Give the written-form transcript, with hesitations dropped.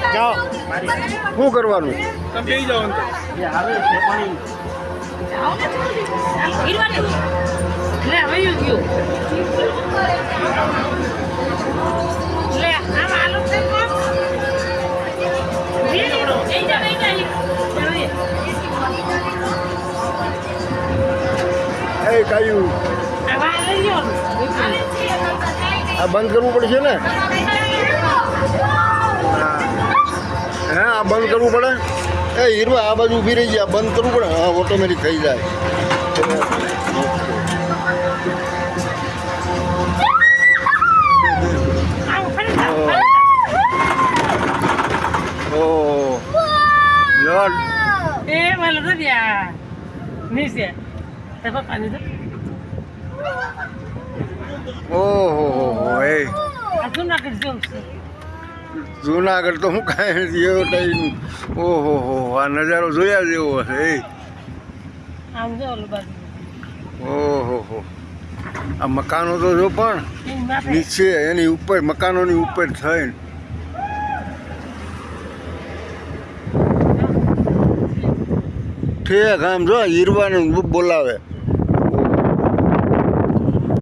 જાઓ શું કરવાનું તમે જાઓ અંદર હાલે છે પાણી એ કાયું આ બંધ કરવું પડશે ને હા આ બંધ કરવું પડે એ હીરવા આ બાજુ ઊભી રહી જાય બંધ કરવું પડે હા ઓટોમેટિક થઈ જાય ઓહો એ જુનાગઢ તો હું કાંઈ નથી એવો ટાઈમ ઓહો આ નજારો જોયા જેવો હશે એ ઓહો આ મકાનો તો જો પણ નીચે એની ઉપર મકાનોની ઉપર થઈને ઠેક આમ જો હીરવાનું બોલાવે